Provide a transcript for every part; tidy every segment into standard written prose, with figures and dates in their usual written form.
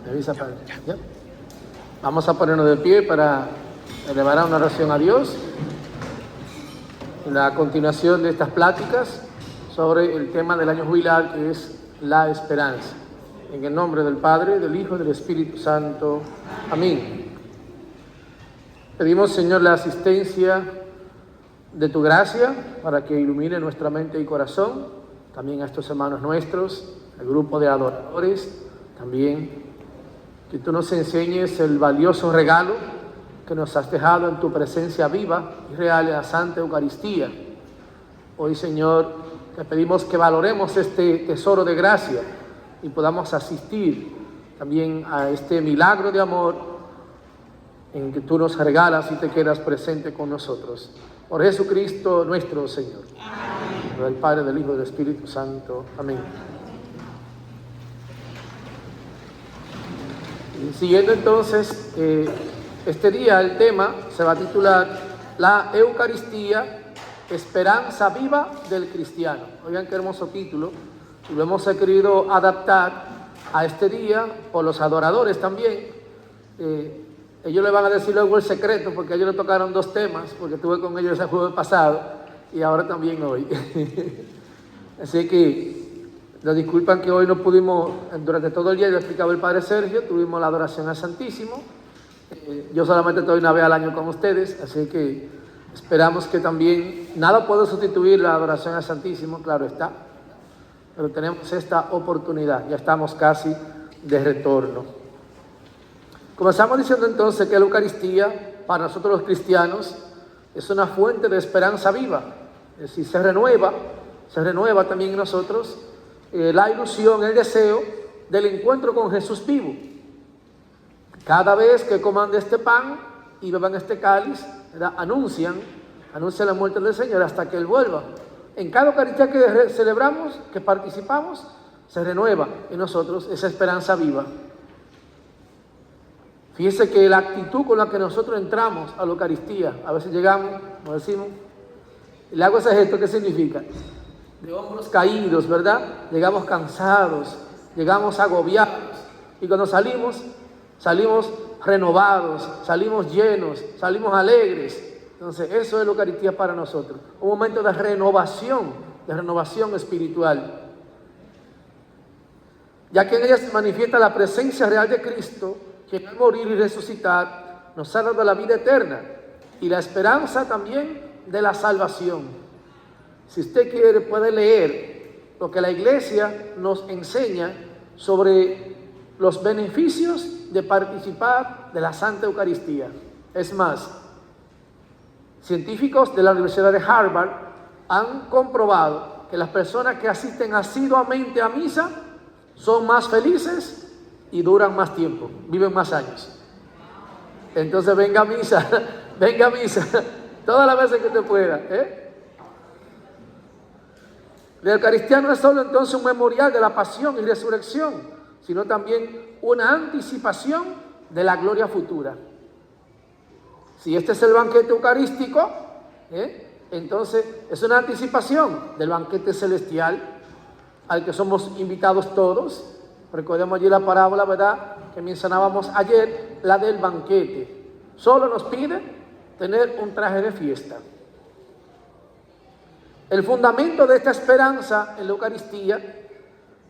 Me avisa, Padre. ¿Ya? Vamos a ponernos de pie para elevar una oración a Dios en la continuación de estas pláticas sobre el tema del año jubilar, que es la esperanza. En el nombre del Padre, del Hijo y del Espíritu Santo. Amén. Pedimos, Señor, la asistencia de tu gracia para que ilumine nuestra mente y corazón, también a estos hermanos nuestros, el grupo de adoradores, también que tú nos enseñes el valioso regalo que nos has dejado en tu presencia viva y real en la Santa Eucaristía. Hoy, Señor, te pedimos que valoremos este tesoro de gracia y podamos asistir también a este milagro de amor en que tú nos regalas y te quedas presente con nosotros. Por Jesucristo nuestro Señor. Amén. Del Padre, del Hijo y del Espíritu Santo. Amén. Y siguiendo entonces, este día el tema se va a titular La Eucaristía, esperanza viva del cristiano. Oigan qué hermoso título. Y lo hemos querido adaptar a este día por los adoradores también. Ellos le van a decir luego el secreto, porque ellos le tocaron dos temas, porque estuve con ellos el jueves pasado y ahora también hoy. Así que nos disculpan que hoy no pudimos, durante todo el día, yo explicaba el Padre Sergio, tuvimos la adoración al Santísimo. Yo solamente estoy una vez al año con ustedes, así que esperamos que también, nada puede sustituir la adoración al Santísimo, claro está, pero tenemos esta oportunidad, ya estamos casi de retorno. Comenzamos diciendo entonces que la Eucaristía, para nosotros los cristianos, es una fuente de esperanza viva. Es decir, se renueva también en nosotros la ilusión, el deseo del encuentro con Jesús vivo. Cada vez que coman de este pan y beban este cáliz, anuncian la muerte del Señor hasta que Él vuelva. En cada Eucaristía que celebramos, que participamos, se renueva en nosotros esa esperanza viva. Fíjese que la actitud con la que nosotros entramos a la Eucaristía, a veces llegamos, como decimos, y le hago ese gesto, ¿qué significa? De hombros caídos, ¿verdad? Llegamos cansados, llegamos agobiados, y cuando salimos renovados, salimos llenos, salimos alegres. Entonces eso es la Eucaristía para nosotros, un momento de renovación espiritual, ya que en ella se manifiesta la presencia real de Cristo, que al morir y resucitar nos ha dado la vida eterna y la esperanza también de la salvación. Si usted quiere, puede leer lo que la Iglesia nos enseña sobre los beneficios de participar de la Santa Eucaristía. Es más, científicos de la Universidad de Harvard han comprobado que las personas que asisten asiduamente a misa son más felices y duran más tiempo, viven más años. Entonces venga a misa, todas las veces que usted pueda. La Eucaristía no es solo entonces un memorial de la pasión y resurrección, sino también una anticipación de la gloria futura. Si este es el banquete eucarístico, entonces es una anticipación del banquete celestial al que somos invitados todos. Recordemos allí la parábola, ¿verdad?, que mencionábamos ayer, la del banquete. Solo nos pide tener un traje de fiesta. El fundamento de esta esperanza en la Eucaristía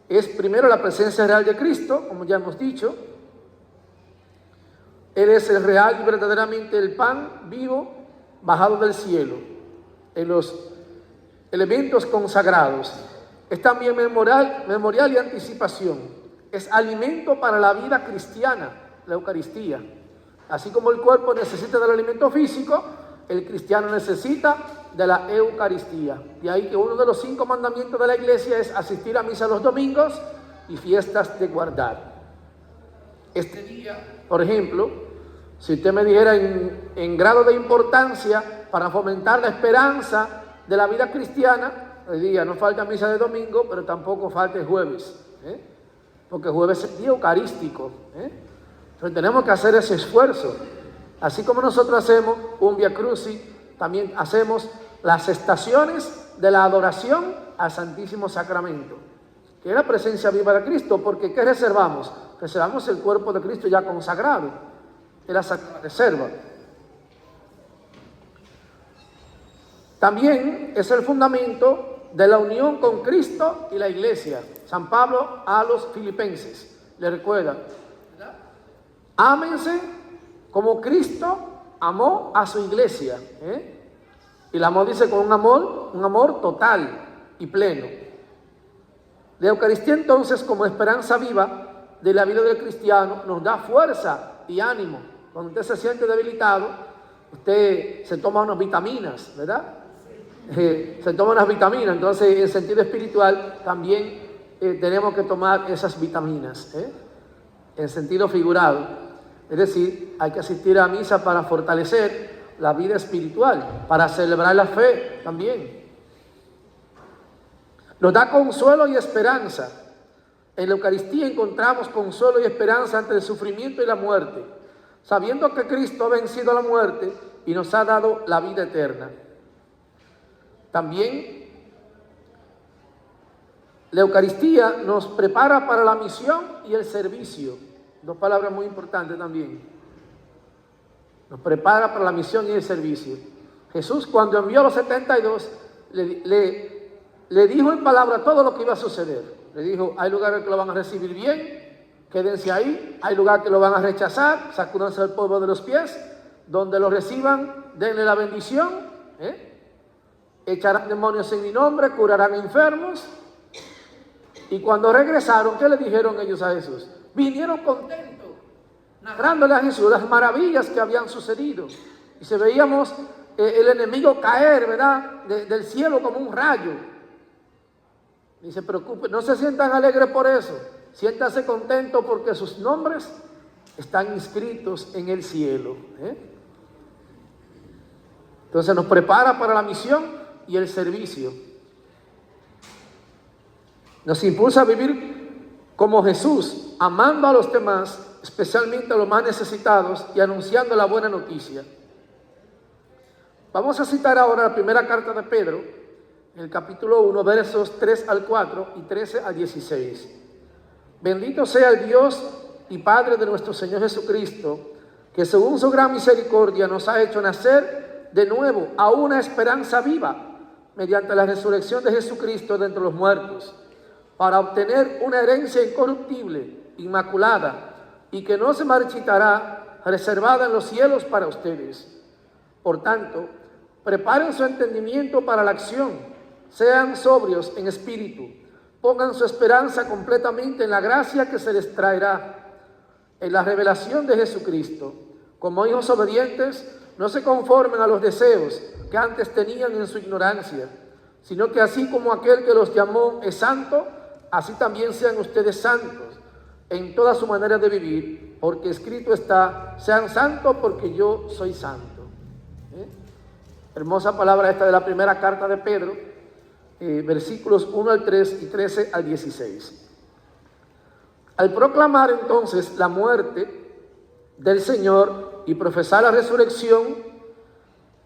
es primero la presencia real de Cristo, como ya hemos dicho. Él es el real y verdaderamente el pan vivo bajado del cielo en los elementos consagrados. Es también memorial y anticipación. Es alimento para la vida cristiana, la Eucaristía. Así como el cuerpo necesita del alimento físico, el cristiano necesita de la Eucaristía. De ahí que uno de los 5 mandamientos de la Iglesia es asistir a misa los domingos y fiestas de guardar. Este día, por ejemplo, si usted me dijera en grado de importancia para fomentar la esperanza de la vida cristiana, le diría, no falta misa de domingo, pero tampoco falta el jueves, porque jueves es día eucarístico. Entonces tenemos que hacer ese esfuerzo. Así como nosotros hacemos un Via Crucis, también hacemos las estaciones de la adoración al Santísimo Sacramento, que es la presencia viva de Cristo, porque ¿qué reservamos? reservamos el cuerpo de Cristo ya consagrado, era la reserva. También es el fundamento de la unión con Cristo y la iglesia. San Pablo a los filipenses le recuerda: ámense como Cristo amó a su iglesia, y el amor, dice, con un amor total y pleno. La Eucaristía, entonces, como esperanza viva de la vida del cristiano, nos da fuerza y ánimo. Cuando usted se siente debilitado, usted se toma unas vitaminas, ¿verdad? Se toma unas vitaminas. Entonces, en sentido espiritual, también tenemos que tomar esas vitaminas, en sentido figurado. Es decir, hay que asistir a misa para fortalecer la vida espiritual, para celebrar la fe también. Nos da consuelo y esperanza. En la Eucaristía encontramos consuelo y esperanza ante el sufrimiento y la muerte, sabiendo que Cristo ha vencido la muerte y nos ha dado la vida eterna. También la Eucaristía nos prepara para la misión y el servicio. Dos palabras muy importantes también. Nos prepara para la misión y el servicio. Jesús, cuando envió a los 72, le dijo en palabra todo lo que iba a suceder. Le dijo: hay lugares que lo van a recibir bien, quédense ahí. Hay lugares que lo van a rechazar, sacúdanse el polvo de los pies. Donde lo reciban, denle la bendición. Echarán demonios en mi nombre, curarán enfermos. Y cuando regresaron, ¿qué le dijeron ellos a Jesús? Vinieron contentos, narrándole a Jesús las maravillas que habían sucedido. Y se veíamos el enemigo caer, ¿verdad?, del cielo como un rayo. Ni se preocupen, no se sientan alegres por eso. Siéntanse contentos porque sus nombres están inscritos en el cielo. Entonces nos prepara para la misión y el servicio. Nos impulsa a vivir como Jesús, amando a los demás, especialmente a los más necesitados, y anunciando la buena noticia. Vamos a citar ahora la primera carta de Pedro, en el capítulo 1, versos 3 al 4 y 13 al 16. Bendito sea el Dios y Padre de nuestro Señor Jesucristo, que según su gran misericordia nos ha hecho nacer de nuevo a una esperanza viva, mediante la resurrección de Jesucristo de entre los muertos, para obtener una herencia incorruptible, inmaculada, y que no se marchitará, reservada en los cielos para ustedes. Por tanto, preparen su entendimiento para la acción, sean sobrios en espíritu, pongan su esperanza completamente en la gracia que se les traerá, en la revelación de Jesucristo. Como hijos obedientes, no se conformen a los deseos que antes tenían en su ignorancia, sino que así como aquel que los llamó es santo, así también sean ustedes santos en toda su manera de vivir, porque escrito está: sean santos porque yo soy santo. Hermosa palabra esta de la primera carta de Pedro, versículos 1 al 3 y 13 al 16. Al proclamar entonces la muerte del Señor y profesar la resurrección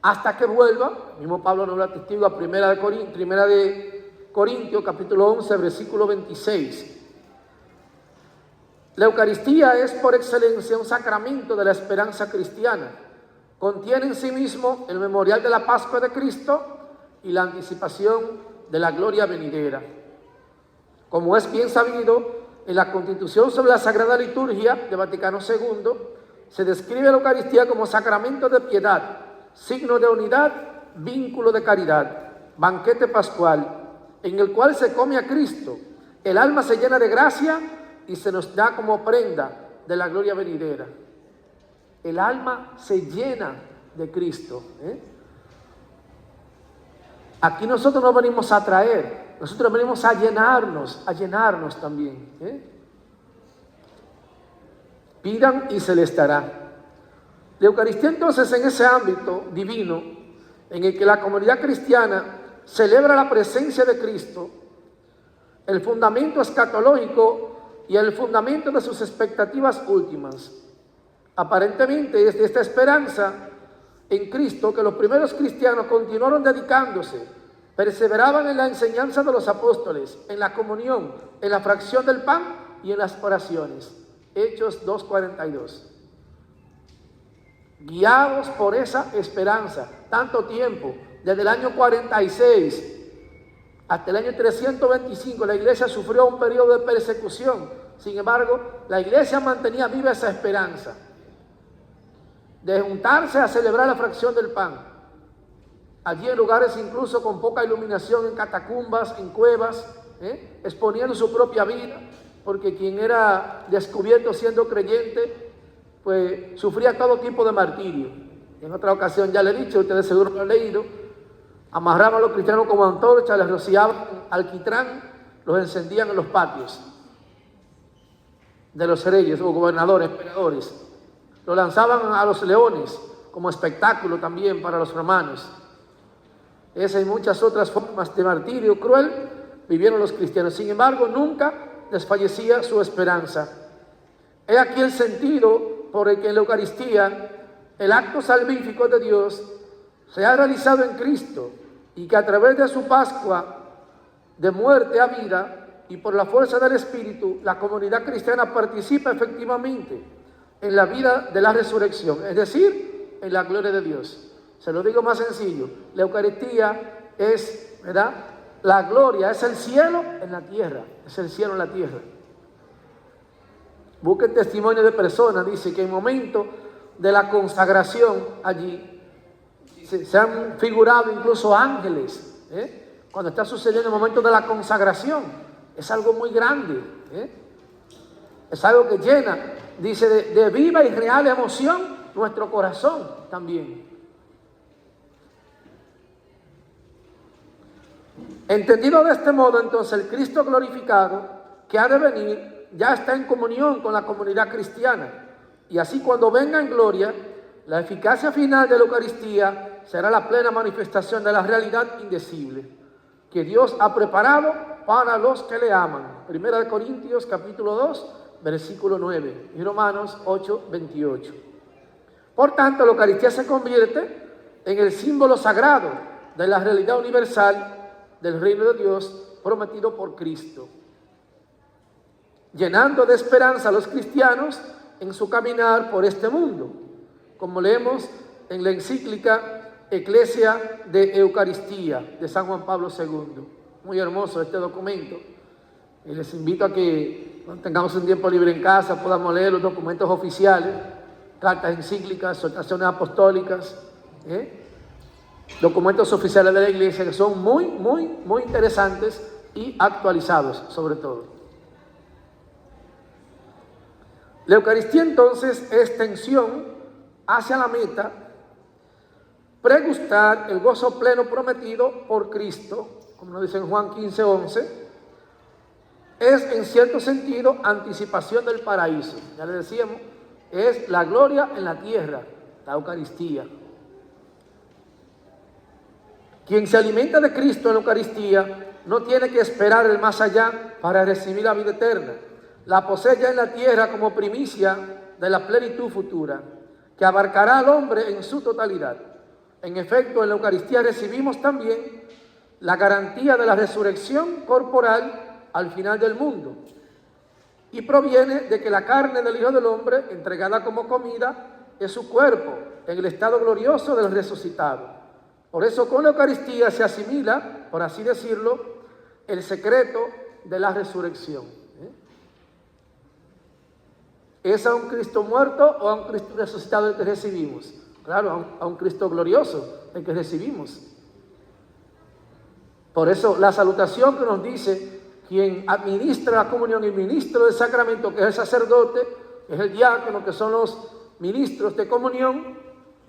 hasta que vuelva, mismo Pablo nos lo atestigua, primera de Corintios, capítulo 11, versículo 26. La Eucaristía es por excelencia un sacramento de la esperanza cristiana. Contiene en sí mismo el memorial de la Pascua de Cristo y la anticipación de la gloria venidera. Como es bien sabido, en la Constitución sobre la Sagrada Liturgia de Vaticano II, se describe la Eucaristía como sacramento de piedad, signo de unidad, vínculo de caridad, banquete pascual, en el cual se come a Cristo. El alma se llena de gracia y se nos da como prenda de la gloria venidera. El alma se llena de Cristo. Aquí nosotros no venimos a traer, nosotros venimos a llenarnos también. Pidan y se les dará. La Eucaristía entonces, en ese ámbito divino en el que la comunidad cristiana celebra la presencia de Cristo, el fundamento escatológico y el fundamento de sus expectativas últimas. Aparentemente es de esta esperanza en Cristo que los primeros cristianos continuaron dedicándose, perseveraban en la enseñanza de los apóstoles, en la comunión, en la fracción del pan y en las oraciones. Hechos 2:42. Guiados por esa esperanza, tanto tiempo, desde el año 46 hasta el año 325, la iglesia sufrió un periodo de persecución. Sin embargo, la iglesia mantenía viva esa esperanza de juntarse a celebrar la fracción del pan. Allí en lugares incluso con poca iluminación, en catacumbas, en cuevas, exponiendo su propia vida, porque quien era descubierto siendo creyente, pues sufría todo tipo de martirio. En otra ocasión ya le he dicho, ustedes seguro lo han leído, amarraban a los cristianos como antorchas, les rociaban alquitrán, los encendían en los patios de los reyes o gobernadores, emperadores. Lo lanzaban a los leones como espectáculo también para los romanos. Esa y muchas otras formas de martirio cruel vivieron los cristianos. Sin embargo, nunca desfallecía su esperanza. He aquí el sentido por el que en la Eucaristía el acto salvífico de Dios se ha realizado en Cristo y que a través de su Pascua de muerte a vida y por la fuerza del Espíritu, la comunidad cristiana participa efectivamente en la vida de la resurrección, es decir, en la gloria de Dios. Se lo digo más sencillo, la Eucaristía es, ¿verdad?, la gloria, es el cielo en la tierra, es el cielo en la tierra. Busquen testimonio de personas, dice que en el momento de la consagración allí se han figurado incluso ángeles, cuando está sucediendo el momento de la consagración. Es algo muy grande, es algo que llena, dice, de viva y real emoción nuestro corazón también. Entendido de este modo, entonces, el Cristo glorificado que ha de venir ya está en comunión con la comunidad cristiana. Y así, cuando venga en gloria, la eficacia final de la Eucaristía será la plena manifestación de la realidad indecible que Dios ha preparado para los que le aman. Primera de Corintios capítulo 2, versículo 9 y Romanos 8, 28. Por tanto, la Eucaristía se convierte en el símbolo sagrado de la realidad universal del reino de Dios prometido por Cristo, llenando de esperanza a los cristianos en su caminar por este mundo, como leemos en la encíclica Ecclesia de Eucaristía de San Juan Pablo II. Muy hermoso este documento. Y les invito a que cuando tengamos un tiempo libre en casa podamos leer los documentos oficiales, cartas encíclicas, exhortaciones apostólicas, documentos oficiales de la Iglesia que son muy interesantes y actualizados sobre todo. La Eucaristía entonces es tensión hacia la meta, pregustar el gozo pleno prometido por Cristo, como nos dice en Juan 15:11, es en cierto sentido anticipación del paraíso. Ya le decíamos, es la gloria en la tierra, la Eucaristía. Quien se alimenta de Cristo en la Eucaristía no tiene que esperar el más allá para recibir la vida eterna. La posee ya en la tierra como primicia de la plenitud futura, que abarcará al hombre en su totalidad. En efecto, en la Eucaristía recibimos también la garantía de la resurrección corporal al final del mundo. Y proviene de que la carne del Hijo del Hombre, entregada como comida, es su cuerpo en el estado glorioso del resucitado. Por eso con la Eucaristía se asimila, por así decirlo, el secreto de la resurrección. ¿Es a un Cristo muerto o a un Cristo resucitado el que recibimos? Claro, a un Cristo glorioso el que recibimos. Por eso la salutación que nos dice quien administra la comunión y ministro del sacramento, que es el sacerdote, es el diácono, que son los ministros de comunión,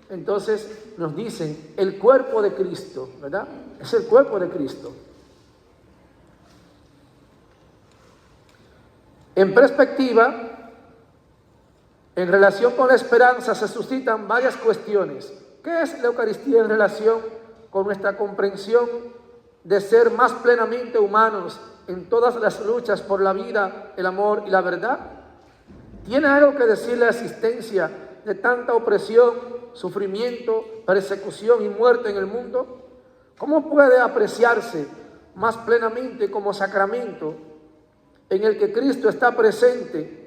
entonces nos dicen el cuerpo de Cristo, ¿verdad? Es el cuerpo de Cristo. En perspectiva, en relación con la esperanza se suscitan varias cuestiones. ¿Qué es la Eucaristía en relación con nuestra comprensión de ser más plenamente humanos en todas las luchas por la vida, el amor y la verdad? ¿Tiene algo que decir la existencia de tanta opresión, sufrimiento, persecución y muerte en el mundo? ¿Cómo puede apreciarse más plenamente como sacramento en el que Cristo está presente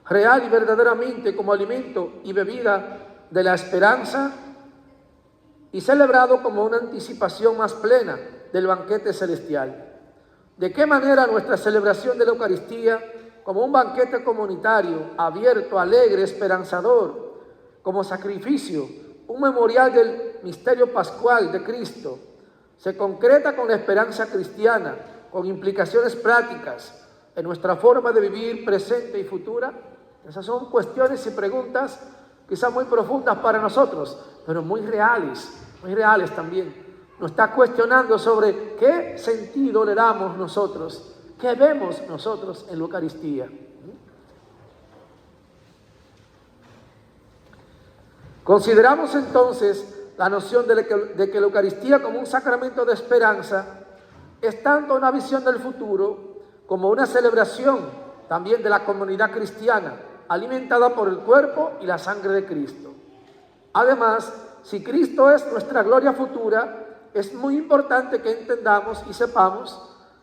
real y verdaderamente como alimento y bebida de la esperanza y celebrado como una anticipación más plena del banquete celestial. ¿De qué manera nuestra celebración de la Eucaristía, como un banquete comunitario, abierto, alegre, esperanzador, como sacrificio, un memorial del misterio pascual de Cristo, se concreta con la esperanza cristiana, con implicaciones prácticas en nuestra forma de vivir presente y futura? Esas son cuestiones y preguntas quizás muy profundas para nosotros, pero muy reales también. Nos está cuestionando sobre qué sentido le damos nosotros, qué vemos nosotros en la Eucaristía. Consideramos entonces la noción de que la Eucaristía como un sacramento de esperanza es tanto una visión del futuro como una celebración también de la comunidad cristiana, alimentada por el cuerpo y la sangre de Cristo. Además, si Cristo es nuestra gloria futura, es muy importante que entendamos y sepamos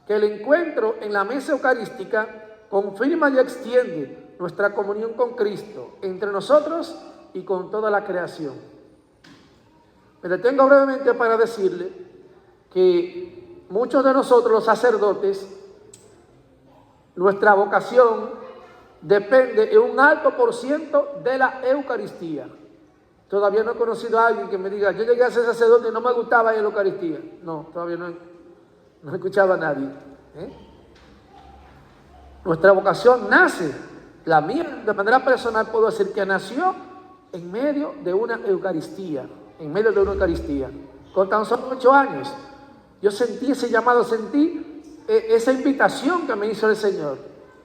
que el encuentro en la mesa eucarística confirma y extiende nuestra comunión con Cristo entre nosotros y con toda la creación. Me detengo brevemente para decirle que muchos de nosotros, los sacerdotes, nuestra vocación depende en un alto por ciento de la Eucaristía. Todavía no he conocido a alguien que me diga, yo llegué a ser sacerdote y no me gustaba ir a la Eucaristía. No, todavía no escuchaba a nadie. Nuestra vocación nace, la mía de manera personal puedo decir que nació en medio de una Eucaristía, Con tan solo 8 años, yo sentí ese llamado, sentí esa invitación que me hizo el Señor.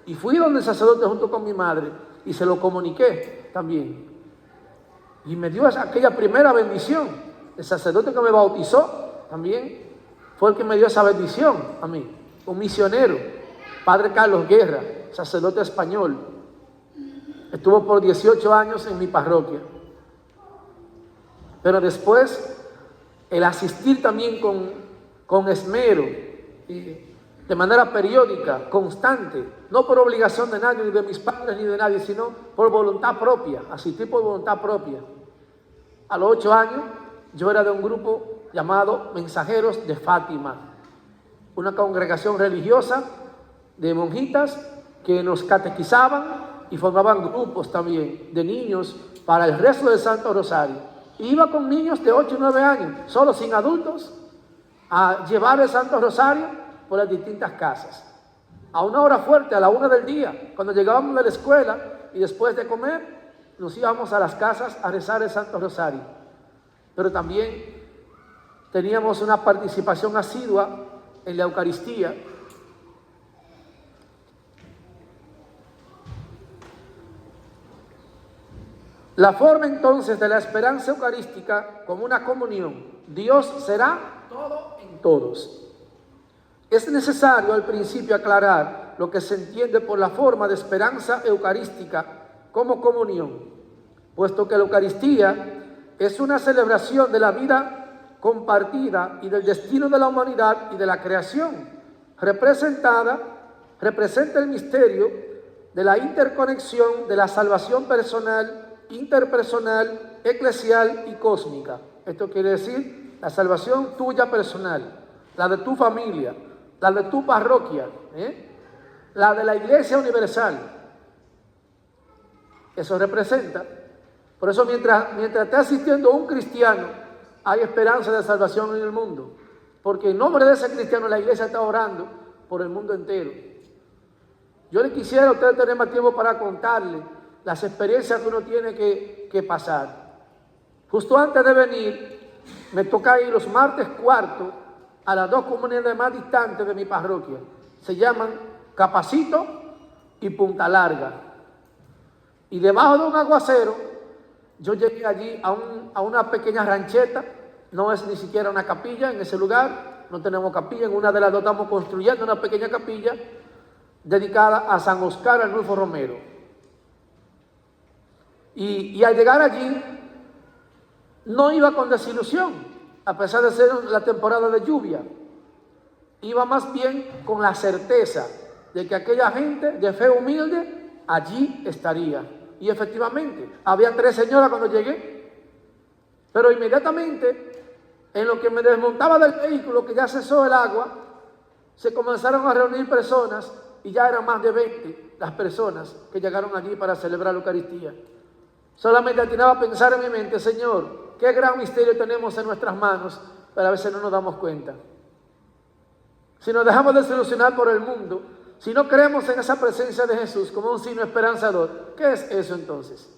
Y fui donde el sacerdote junto con mi madre y se lo comuniqué también. Y me dio aquella primera bendición. El sacerdote que me bautizó también fue el que me dio esa bendición a mí. Un misionero, Padre Carlos Guerra, sacerdote español. Estuvo por 18 años en mi parroquia. Pero después, el asistir también con esmero, y de manera periódica, constante, no por obligación de nadie, ni de mis padres, ni de nadie, sino por voluntad propia, asistir por voluntad propia. A los 8 años, yo era de un grupo llamado Mensajeros de Fátima, una congregación religiosa de monjitas que nos catequizaban y formaban grupos también de niños para el rezo del Santo Rosario. Iba con niños de 8 y 9 años, solo sin adultos, a llevar el Santo Rosario por las distintas casas. A una hora fuerte, a la 1 del día, cuando llegábamos de la escuela y después de comer, nos íbamos a las casas a rezar el Santo Rosario. Pero también teníamos una participación asidua en la Eucaristía. La forma entonces de la esperanza eucarística como una comunión. Dios será todo en todos. Es necesario al principio aclarar lo que se entiende por la forma de esperanza eucarística como comunión, puesto que la Eucaristía es una celebración de la vida compartida y del destino de la humanidad y de la creación. Representa el misterio de la interconexión de la salvación personal, interpersonal, eclesial y cósmica. Esto quiere decir la salvación tuya personal, la de tu familia, la de tu parroquia, la de la Iglesia Universal. Eso representa. Por eso mientras esté asistiendo un cristiano, hay esperanza de salvación en el mundo. Porque en nombre de ese cristiano la Iglesia está orando por el mundo entero. Yo le quisiera a ustedes tener más tiempo para contarle las experiencias que uno tiene que pasar. Justo antes de venir, me toca ir los martes cuarto a las 2 comunidades más distantes de mi parroquia. Se llaman Capacito y Punta Larga. Y debajo de un aguacero, yo llegué allí a una pequeña rancheta. No es ni siquiera una capilla en ese lugar. No tenemos capilla. En una de las dos estamos construyendo una pequeña capilla dedicada a San Oscar Arnulfo Romero. Y al llegar allí, no iba con desilusión, a pesar de ser la temporada de lluvia. Iba más bien con la certeza de que aquella gente de fe humilde allí estaría. Y efectivamente, había 3 señoras cuando llegué, pero inmediatamente, en lo que me desmontaba del vehículo, que ya cesó el agua, se comenzaron a reunir personas y ya eran más de 20 las personas que llegaron allí para celebrar la Eucaristía. Solamente atinaba a pensar en mi mente, Señor, qué gran misterio tenemos en nuestras manos, pero a veces no nos damos cuenta. Si nos dejamos desilusionar por el mundo, si no creemos en esa presencia de Jesús como un signo esperanzador, ¿qué es eso entonces?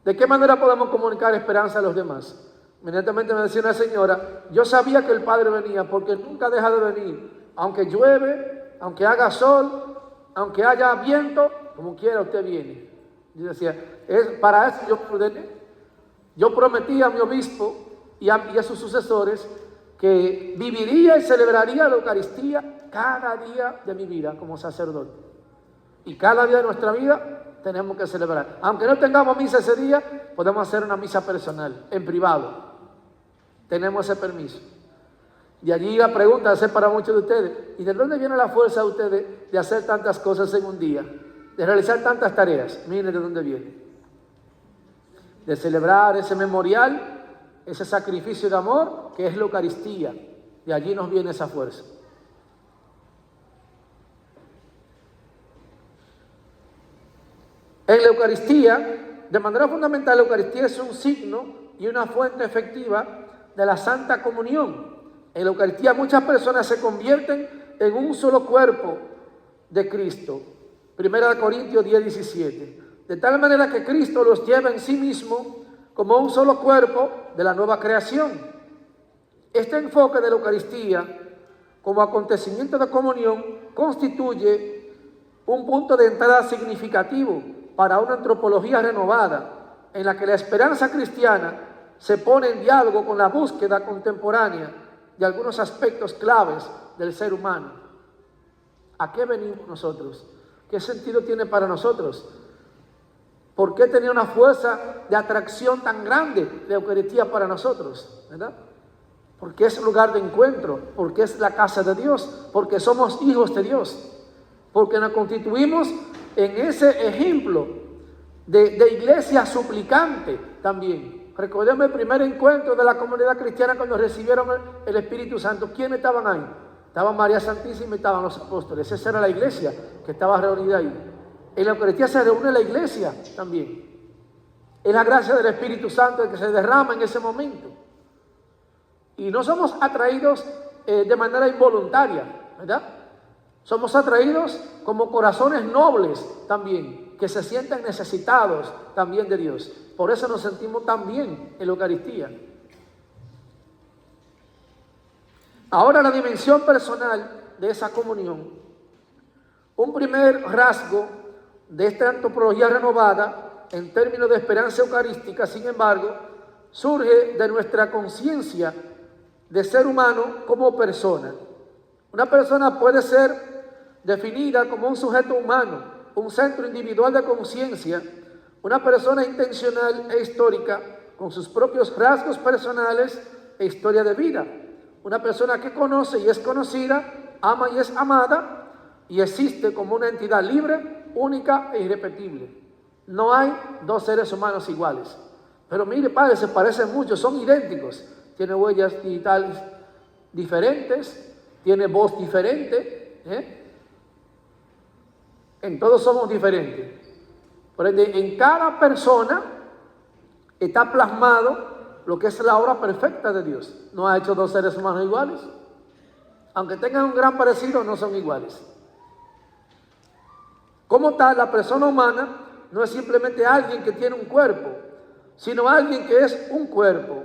¿De qué manera podemos comunicar esperanza a los demás? Inmediatamente me decía una señora, yo sabía que el Padre venía porque nunca deja de venir. Aunque llueve, aunque haga sol, aunque haya viento, como quiera usted viene. Yo decía, para eso yo ordené. Yo prometí a mi obispo y a sus sucesores que viviría y celebraría la Eucaristía cada día de mi vida como sacerdote. Y cada día de nuestra vida tenemos que celebrar. Aunque no tengamos misa ese día, podemos hacer una misa personal, en privado. Tenemos ese permiso. De allí la pregunta hace para muchos de ustedes, ¿y de dónde viene la fuerza de ustedes de hacer tantas cosas en un día? De realizar tantas tareas. Miren de dónde viene. De celebrar ese memorial, ese sacrificio de amor que es la Eucaristía. De allí nos viene esa fuerza. En la Eucaristía, de manera fundamental, la Eucaristía es un signo y una fuente efectiva de la Santa Comunión. En la Eucaristía muchas personas se convierten en un solo cuerpo de Cristo. 1 Corintios 10:17. De tal manera que Cristo los lleva en sí mismo como un solo cuerpo de la nueva creación. Este enfoque de la Eucaristía como acontecimiento de comunión constituye un punto de entrada significativo para una antropología renovada en la que la esperanza cristiana se pone en diálogo con la búsqueda contemporánea de algunos aspectos claves del ser humano. ¿A qué venimos nosotros? ¿Qué sentido tiene para nosotros? ¿Por qué tenía una fuerza de atracción tan grande la Eucaristía para nosotros? ¿Verdad? Porque es lugar de encuentro, porque es la casa de Dios, porque somos hijos de Dios, porque nos constituimos en ese ejemplo de iglesia suplicante también. Recordemos el primer encuentro de la comunidad cristiana cuando recibieron el Espíritu Santo. ¿Quiénes estaban ahí? Estaban María Santísima y estaban los apóstoles. Esa era la iglesia que estaba reunida ahí. En la Eucaristía se reúne la iglesia también. Es la gracia del Espíritu Santo que se derrama en ese momento. Y no somos atraídos de manera involuntaria, ¿verdad? Somos atraídos como corazones nobles también, que se sienten necesitados también de Dios. Por eso nos sentimos tan bien en la Eucaristía. Ahora la dimensión personal de esa comunión. Un primer rasgo de esta antropología renovada en términos de esperanza eucarística, sin embargo, surge de nuestra conciencia de ser humano como persona. Una persona puede ser definida como un sujeto humano, un centro individual de conciencia, una persona intencional e histórica con sus propios rasgos personales e historia de vida. Una persona que conoce y es conocida, ama y es amada y existe como una entidad libre, única e irrepetible. No hay dos seres humanos iguales. Pero mire, padre, se parecen mucho, son idénticos. Tiene huellas digitales diferentes, tiene voz diferente, En todos somos diferentes. Por ende, en cada persona está plasmado lo que es la obra perfecta de Dios. No ha hecho dos seres humanos iguales. Aunque tengan un gran parecido, no son iguales. Como tal, la persona humana no es simplemente alguien que tiene un cuerpo, sino alguien que es un cuerpo.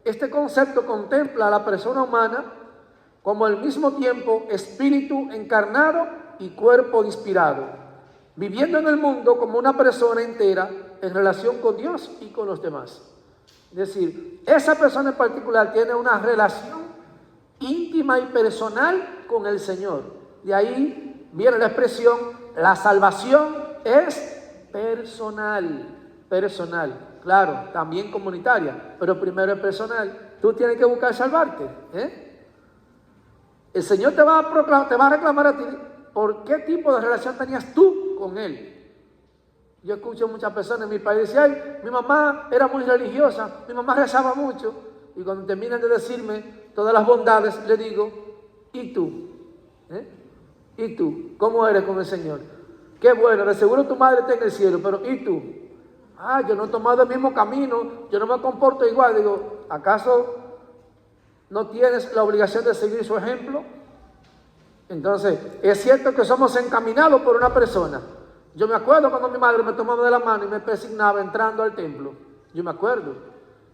Este concepto contempla a la persona humana como al mismo tiempo espíritu encarnado y cuerpo inspirado, viviendo en el mundo como una persona entera en relación con Dios y con los demás. Es decir, esa persona en particular tiene una relación íntima y personal con el Señor. De ahí viene la expresión, la salvación es personal, claro, también comunitaria, pero primero es personal. Tú tienes que buscar salvarte, El Señor te va a reclamar a ti por qué tipo de relación tenías tú con Él. Yo escucho muchas personas en mi país decir, ay, mi mamá era muy religiosa, mi mamá rezaba mucho. Y cuando terminan de decirme todas las bondades, le digo, ¿y tú? ¿Y tú? ¿Cómo eres con el Señor? Qué bueno, de seguro tu madre está en el cielo, pero ¿y tú? Ah, yo no he tomado el mismo camino, yo no me comporto igual. Digo, ¿acaso no tienes la obligación de seguir su ejemplo? Entonces, es cierto que somos encaminados por una persona. Yo me acuerdo cuando mi madre me tomaba de la mano y me persignaba entrando al templo. Yo me acuerdo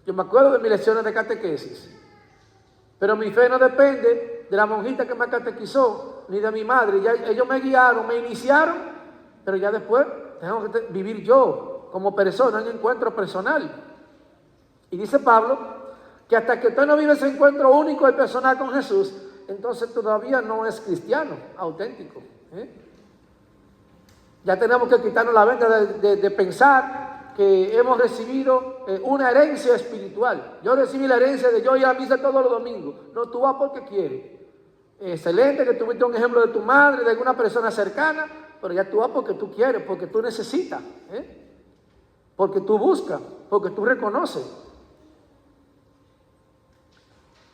de mis lecciones de catequesis. Pero mi fe no depende de la monjita que me catequizó, ni de mi madre. Ya ellos me guiaron, me iniciaron, pero ya después tengo que vivir yo como persona, un encuentro personal. Y dice Pablo que hasta que usted no vive ese encuentro único y personal con Jesús, entonces todavía no es cristiano auténtico. Ya tenemos que quitarnos la venda de pensar que hemos recibido una herencia espiritual. Yo recibí la herencia de yo ir a misa todos los domingos. No, tú vas porque quieres. Excelente que tuviste un ejemplo de tu madre, de alguna persona cercana, pero ya tú vas porque tú quieres, porque tú necesitas, porque tú buscas, porque tú reconoces.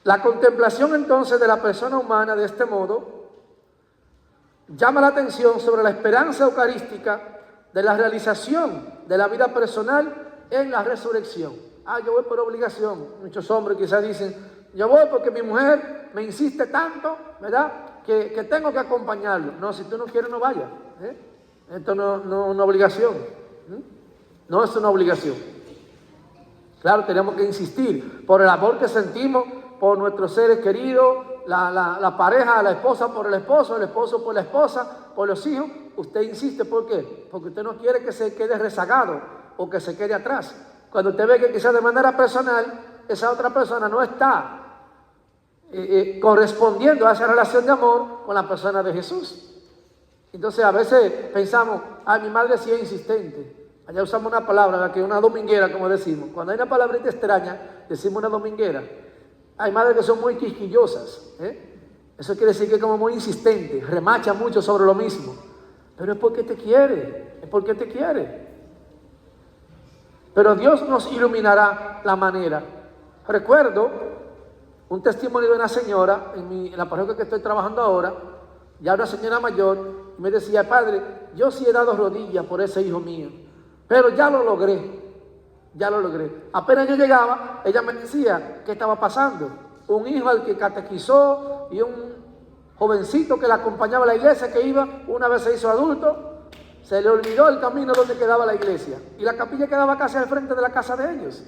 La contemplación entonces de la persona humana de este modo llama la atención sobre la esperanza eucarística de la realización de la vida personal en la resurrección. Ah, yo voy por obligación. Muchos hombres quizás dicen, yo voy porque mi mujer me insiste tanto, ¿verdad? Que tengo que acompañarlo. No, si tú no quieres, no vayas. Esto no es una obligación. No es una obligación. Claro, tenemos que insistir por el amor que sentimos por nuestros seres queridos, la pareja, la esposa por el esposo por la esposa, por los hijos. Usted insiste, ¿por qué? Porque usted no quiere que se quede rezagado o que se quede atrás. Cuando usted ve que quizás de manera personal esa otra persona no está correspondiendo a esa relación de amor con la persona de Jesús. Entonces a veces pensamos, mi madre sí es insistente. Allá usamos una palabra, que es una dominguera, como decimos. Cuando hay una palabrita extraña, decimos una dominguera. Hay madres que son muy quisquillosas. Eso quiere decir que es como muy insistente, remacha mucho sobre lo mismo. Pero es porque te quiere, es porque te quiere. Pero Dios nos iluminará la manera. Recuerdo un testimonio de una señora en la parroquia que estoy trabajando ahora, ya una señora mayor, me decía, padre, yo sí he dado rodillas por ese hijo mío, pero ya lo logré. Apenas yo llegaba, ella me decía qué estaba pasando. Un hijo al que catequizó y un jovencito que la acompañaba a la iglesia, que iba, una vez se hizo adulto, se le olvidó el camino donde quedaba la iglesia. Y la capilla quedaba casi al frente de la casa de ellos.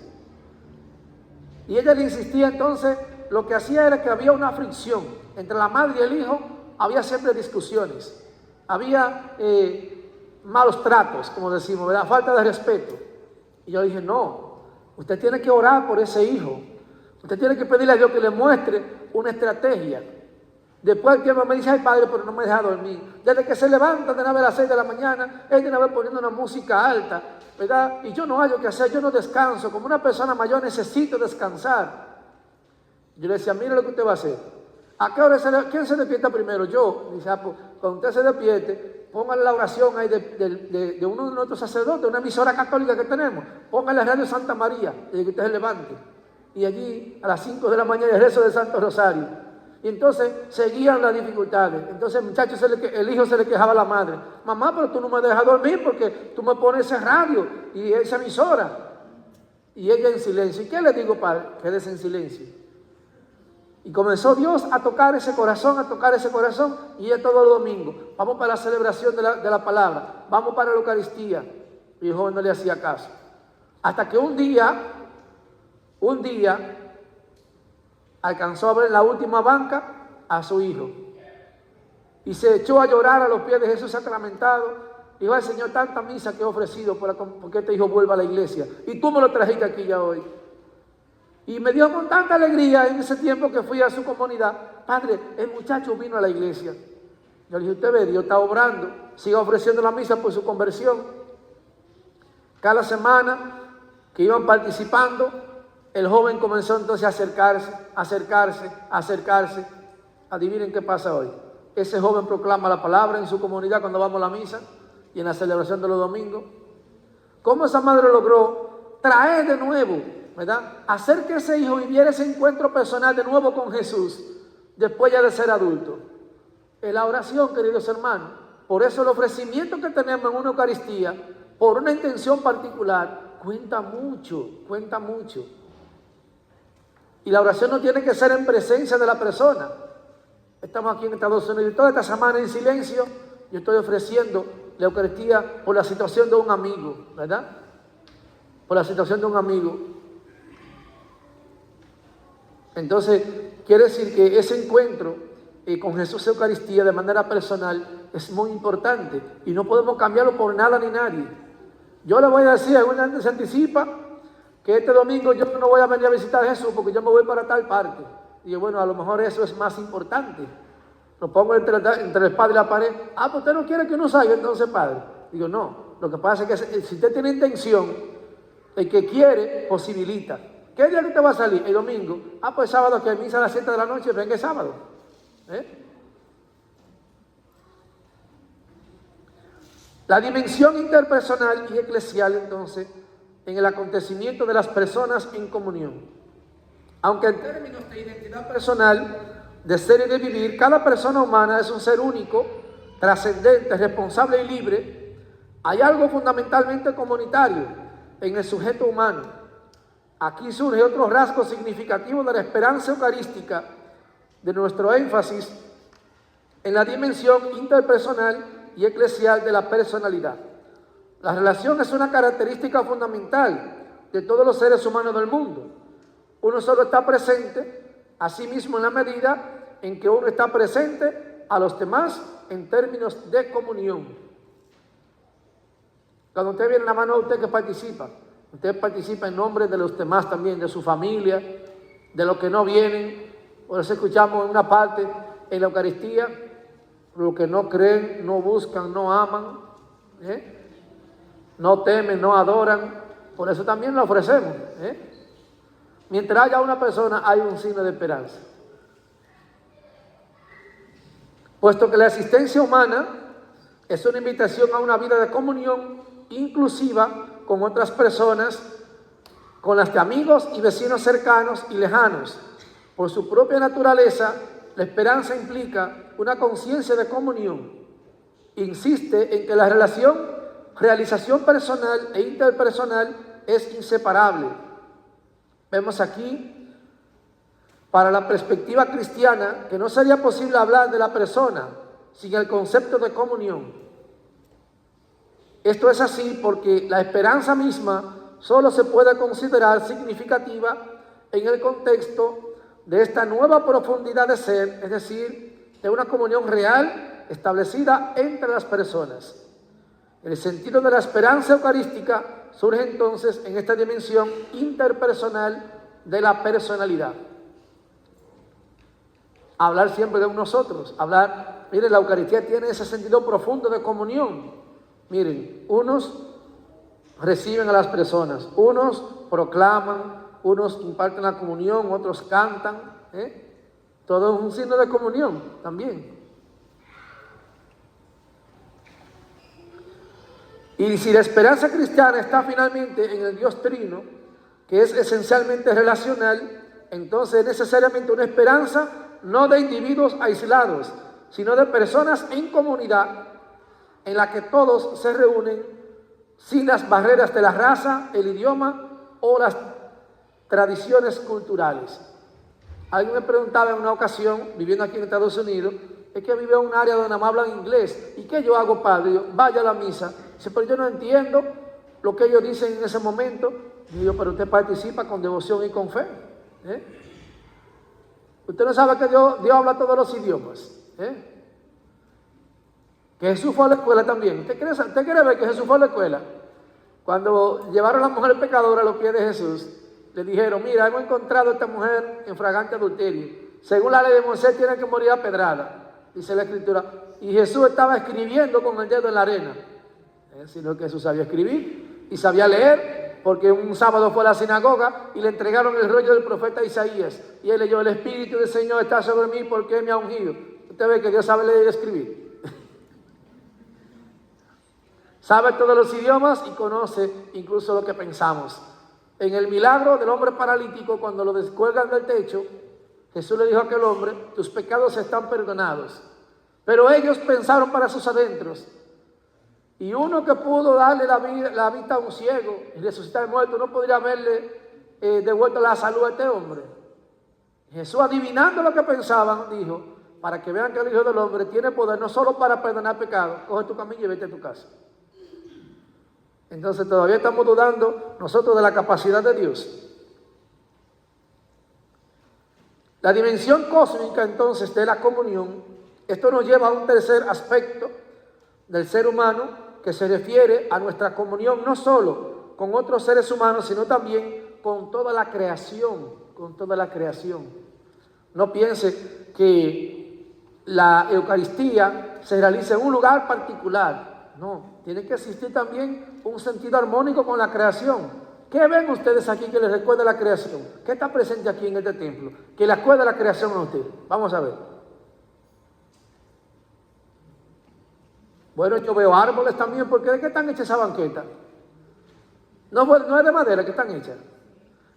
Y ella le insistía entonces, lo que hacía era que había una fricción entre la madre y el hijo, había siempre discusiones, había malos tratos, como decimos, ¿verdad? Falta de respeto. Y yo dije, no, usted tiene que orar por ese hijo. Usted tiene que pedirle a Dios que le muestre una estrategia. Después el tiempo me dice, ay padre, pero no me deja dormir. Desde que se levanta de una vez a las 6 de la mañana, él de una vez poniendo una música alta, ¿verdad? Y yo no hallo qué hacer, yo no descanso. Como una persona mayor necesito descansar. Yo le decía, mire lo que usted va a hacer. ¿A qué hora quién se despierta primero? Yo. Dice, pues cuando usted se despierte, póngale la oración ahí de uno de nuestros sacerdotes, una emisora católica que tenemos. Póngale Radio Santa María, desde que usted se levante. Y allí a las 5 de la mañana el rezo del Santo Rosario. Y entonces seguían las dificultades. Entonces el muchacho, el hijo se le quejaba a la madre. Mamá, pero tú no me dejas dormir porque tú me pones ese radio y esa emisora. Y ella en silencio. ¿Y qué le digo, padre? Quédese en silencio. Y comenzó Dios a tocar ese corazón, y ella todos los domingos, vamos para la celebración de la palabra, vamos para la Eucaristía. Y el joven no le hacía caso. Hasta que un día, alcanzó a ver en la última banca a su hijo. Y se echó a llorar a los pies de Jesús sacramentado. Dijo, al Señor, tanta misa que he ofrecido porque este hijo vuelva a la iglesia. Y tú me lo trajiste aquí ya hoy. Y me dio con tanta alegría en ese tiempo que fui a su comunidad. Padre, el muchacho vino a la iglesia. Yo le dije, usted ve, Dios está obrando. Siga ofreciendo la misa por su conversión. Cada semana que iban participando, el joven comenzó entonces a acercarse. Adivinen qué pasa hoy. ese joven proclama la palabra en su comunidad cuando vamos a la misa y en la celebración de los domingos. ¿Cómo esa madre logró traer de nuevo, ¿verdad?, hacer que ese hijo viviera ese encuentro personal de nuevo con Jesús después ya de ser adulto? Es la oración, queridos hermanos. Por eso el ofrecimiento que tenemos en una Eucaristía, por una intención particular, cuenta mucho, cuenta mucho. Y la oración no tiene que ser en presencia de la persona. Estamos aquí en Estados Unidos y toda esta semana en silencio yo estoy ofreciendo la Eucaristía por la situación de un amigo, ¿verdad? Por la situación de un amigo. Entonces, quiere decir que ese encuentro con Jesús Eucaristía de manera personal es muy importante y no podemos cambiarlo por nada ni nadie. Yo le voy a decir, alguna gente se anticipa que este domingo yo no voy a venir a visitar a Jesús porque yo me voy para tal parte. Y yo, bueno, a lo mejor eso es más importante. Lo pongo entre el padre y la pared. Ah, pues usted no quiere que uno salga entonces, padre. Digo, no, lo que pasa es que si usted tiene intención, el que quiere posibilita. ¿Qué día que usted va a salir? El domingo. Ah, pues sábado, que misa a las 7 de la noche, venga el sábado. La dimensión interpersonal y eclesial, entonces, en el acontecimiento de las personas en comunión. Aunque en términos de identidad personal, de ser y de vivir, cada persona humana es un ser único, trascendente, responsable y libre, hay algo fundamentalmente comunitario en el sujeto humano. Aquí surge otro rasgo significativo de la esperanza eucarística, de nuestro énfasis en la dimensión interpersonal y eclesial de la personalidad. La relación es una característica fundamental de todos los seres humanos del mundo. Uno solo está presente a sí mismo en la medida en que uno está presente a los demás en términos de comunión. Cuando usted viene a la mano a usted que participa en nombre de los demás también, de su familia, de los que no vienen. Por eso escuchamos en una parte en la Eucaristía, los que no creen, no buscan, no aman, no temen, no adoran. Por eso también lo ofrecemos. Mientras haya una persona, hay un signo de esperanza. Puesto que la existencia humana es una invitación a una vida de comunión inclusiva con otras personas, con las de amigos y vecinos cercanos y lejanos. Por su propia naturaleza, la esperanza implica una conciencia de comunión. Insiste en que la realización personal e interpersonal es inseparable. Vemos aquí, para la perspectiva cristiana, que no sería posible hablar de la persona sin el concepto de comunión. Esto es así porque la esperanza misma solo se puede considerar significativa en el contexto de esta nueva profundidad de ser, es decir, de una comunión real establecida entre las personas. El sentido de la esperanza eucarística surge entonces en esta dimensión interpersonal de la personalidad. Hablar siempre de nosotros, miren, la Eucaristía tiene ese sentido profundo de comunión. Miren, unos reciben a las personas, unos proclaman, unos imparten la comunión, otros cantan, todo es un signo de comunión también. Y si la esperanza cristiana está finalmente en el Dios Trino, que es esencialmente relacional, entonces es necesariamente una esperanza no de individuos aislados, sino de personas en comunidad en la que todos se reúnen sin las barreras de la raza, el idioma o las tradiciones culturales. Alguien me preguntaba en una ocasión, viviendo aquí en Estados Unidos, es que vive en un área donde nada más hablan inglés. ¿Y qué yo hago, padre? Yo, vaya a la misa. Dice, pero yo no entiendo lo que ellos dicen en ese momento. Y yo, pero usted participa con devoción y con fe. Usted no sabe que Dios habla todos los idiomas. Que Jesús fue a la escuela también. ¿Usted quiere ver que Jesús fue a la escuela? Cuando llevaron a la mujer pecadora a los pies de Jesús, le dijeron, mira, hemos encontrado a esta mujer en fragante adulterio. Según la ley de Moisés, tiene que morir a pedrada. Dice la Escritura. Y Jesús estaba escribiendo con el dedo en la arena. Sino que Jesús sabía escribir y sabía leer, porque un sábado fue a la sinagoga y le entregaron el rollo del profeta Isaías. Y él leyó, el Espíritu del Señor está sobre mí porque me ha ungido. Usted ve que Dios sabe leer y escribir. Sabe todos los idiomas y conoce incluso lo que pensamos. En el milagro del hombre paralítico, cuando lo descuelgan del techo, Jesús le dijo a aquel hombre: tus pecados están perdonados. Pero ellos pensaron para sus adentros. Y uno que pudo darle la vista a un ciego y resucitar al muerto, no podría haberle devuelto la salud a este hombre. Jesús, adivinando lo que pensaban, dijo: para que vean que el Hijo del Hombre tiene poder no solo para perdonar pecados, coge tu camilla y vete a tu casa. Entonces todavía estamos dudando nosotros de la capacidad de Dios. La dimensión cósmica entonces de la comunión, esto nos lleva a un tercer aspecto del ser humano que se refiere a nuestra comunión no solo con otros seres humanos, sino también con toda la creación, con toda la creación. No piense que la Eucaristía se realiza en un lugar particular. No, tiene que existir también un sentido armónico con la creación. ¿Qué ven ustedes aquí que les recuerda la creación? ¿Qué está presente aquí en este templo que le acuerda la creación a usted? Vamos a ver. Bueno, yo veo árboles también, porque ¿de qué están hechas esa banqueta? No es de madera que están hechas.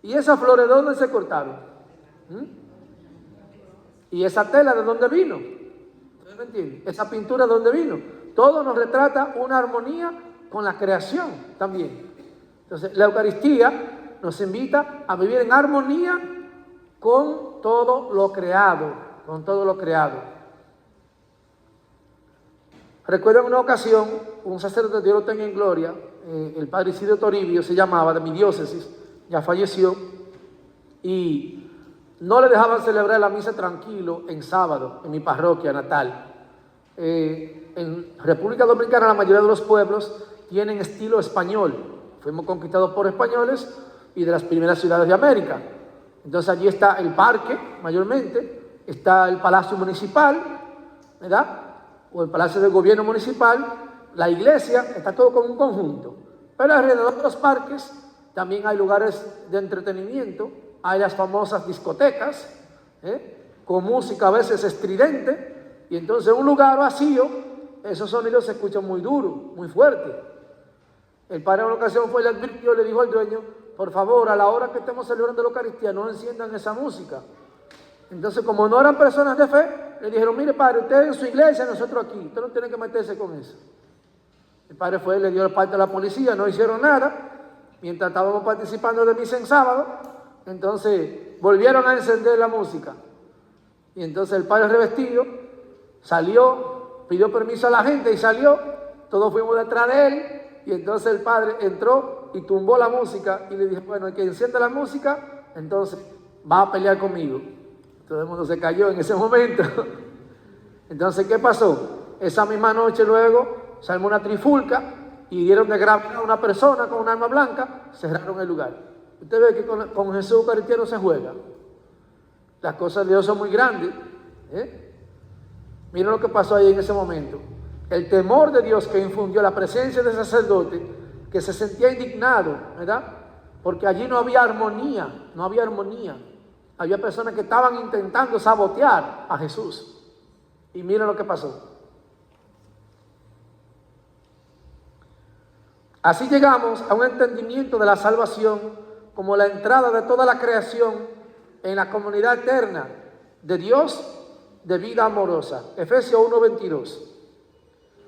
¿Y esas flores de dónde se cortaron? ¿Y esa tela de dónde vino? ¿Ustedes me entienden? ¿Esa pintura de dónde vino? Todo nos retrata una armonía con la creación también. Entonces, la Eucaristía nos invita a vivir en armonía con todo lo creado, con todo lo creado. Recuerdo en una ocasión, un sacerdote, Dios lo tenga en gloria, el padre Isidro Toribio se llamaba, de mi diócesis, ya falleció, y no le dejaban celebrar la misa tranquilo en sábado, en mi parroquia natal. En República Dominicana la mayoría de los pueblos tienen estilo español. Fuimos conquistados por españoles y de las primeras ciudades de América. Entonces allí está el parque, mayormente, está el Palacio Municipal, ¿verdad?, o el Palacio del Gobierno Municipal, la iglesia, está todo como un conjunto. Pero alrededor de los parques también hay lugares de entretenimiento, hay las famosas discotecas, con música a veces estridente, y entonces en un lugar vacío, esos sonidos se escuchan muy duros, muy fuertes. El padre en una ocasión fue y le advirtió, le dijo al dueño: por favor, a la hora que estemos celebrando la Eucaristía, no enciendan esa música. Entonces, como no eran personas de fe, le dijeron: mire padre, usted en su iglesia, nosotros aquí, usted no tiene que meterse con eso. El padre fue, le dio el parte a la policía, no hicieron nada. Mientras estábamos participando de misa en sábado, entonces volvieron a encender la música. Y entonces el padre revestido salió, pidió permiso a la gente y salió. Todos fuimos detrás de él. Y entonces el padre entró y tumbó la música y le dijo: bueno, el que enciende la música, entonces va a pelear conmigo. Todo el mundo se cayó en ese momento. Entonces, ¿qué pasó? Esa misma noche luego se armó una trifulca y dieron de grabar a una persona con un arma blanca, cerraron el lugar. Usted ve que con Jesús Eucaristía no se juega. Las cosas de Dios son muy grandes. Miren lo que pasó ahí en ese momento. El temor de Dios que infundió la presencia del sacerdote, que se sentía indignado, ¿verdad? Porque allí no había armonía, no había armonía. Había personas que estaban intentando sabotear a Jesús. Y miren lo que pasó. Así llegamos a un entendimiento de la salvación como la entrada de toda la creación en la comunidad eterna de Dios de vida amorosa. Efesios 1:22.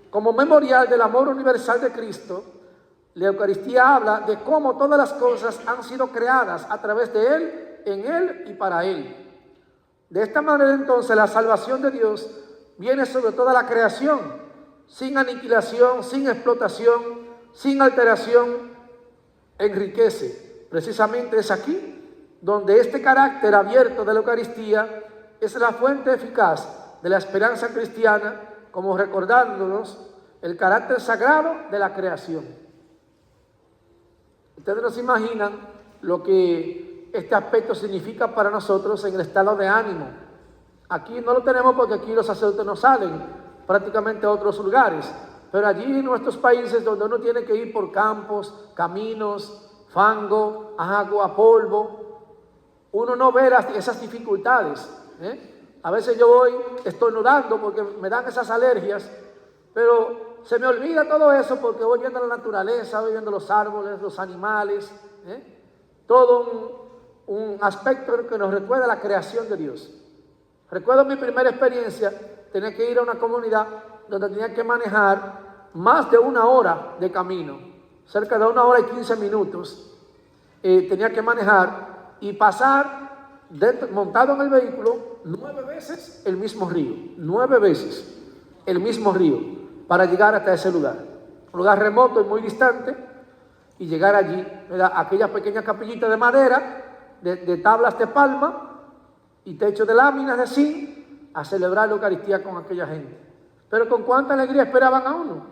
Como memorial del amor universal de Cristo, la Eucaristía habla de cómo todas las cosas han sido creadas a través de Él, en Él y para Él. De esta manera entonces la salvación de Dios viene sobre toda la creación, sin aniquilación, sin explotación, sin alteración, enriquece. Precisamente es aquí donde este carácter abierto de la Eucaristía es la fuente eficaz de la esperanza cristiana, como recordándonos el carácter sagrado de la creación. Ustedes no se imaginan lo que este aspecto significa para nosotros en el estado de ánimo. Aquí no lo tenemos porque aquí los sacerdotes no salen prácticamente a otros lugares, pero allí en nuestros países donde uno tiene que ir por campos, caminos, fango, agua, polvo, uno no ve esas dificultades, A veces yo voy estornudando porque me dan esas alergias, pero se me olvida todo eso porque voy viendo la naturaleza, voy viendo los árboles, los animales, todo un aspecto que nos recuerda la creación de Dios. Recuerdo mi primera experiencia, tenía que ir a una comunidad donde tenía que manejar más de 1 hora de camino, cerca de 1 hora y 15 minutos. Tenía que manejar y pasar montado en el vehículo 9 veces el mismo río, 9 veces el mismo río para llegar hasta ese lugar. Un lugar remoto y muy distante, y llegar allí, ¿verdad? Aquella pequeña capillita de madera, de tablas de palma y techo de láminas de zinc, a celebrar la Eucaristía con aquella gente. Pero con cuánta alegría esperaban a uno.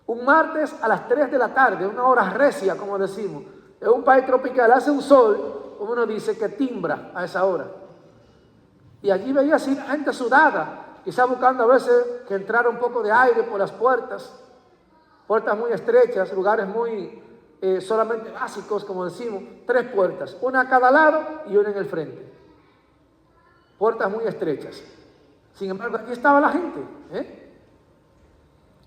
Un martes a las 3 de la tarde, 1 hora recia, como decimos. En un país tropical hace un sol, como uno dice, que timbra a esa hora. Y allí veía así la gente sudada, quizá buscando a veces que entrara un poco de aire por las puertas muy estrechas, lugares muy solamente básicos, como decimos, 3 puertas, una a cada lado y una en el frente. Puertas muy estrechas. Sin embargo, aquí estaba la gente,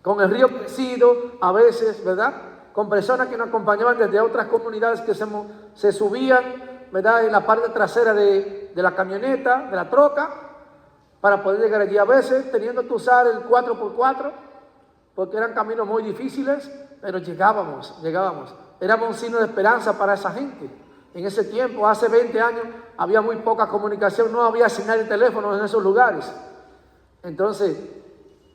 con el río crecido, a veces, ¿verdad? Con personas que nos acompañaban desde otras comunidades que se subían, ¿verdad? En la parte trasera de la camioneta, de la troca, para poder llegar allí. A veces teniendo que usar el 4x4, porque eran caminos muy difíciles, pero llegábamos. Éramos un signo de esperanza para esa gente. En ese tiempo, hace 20 años, había muy poca comunicación, no había señal de teléfono en esos lugares. Entonces,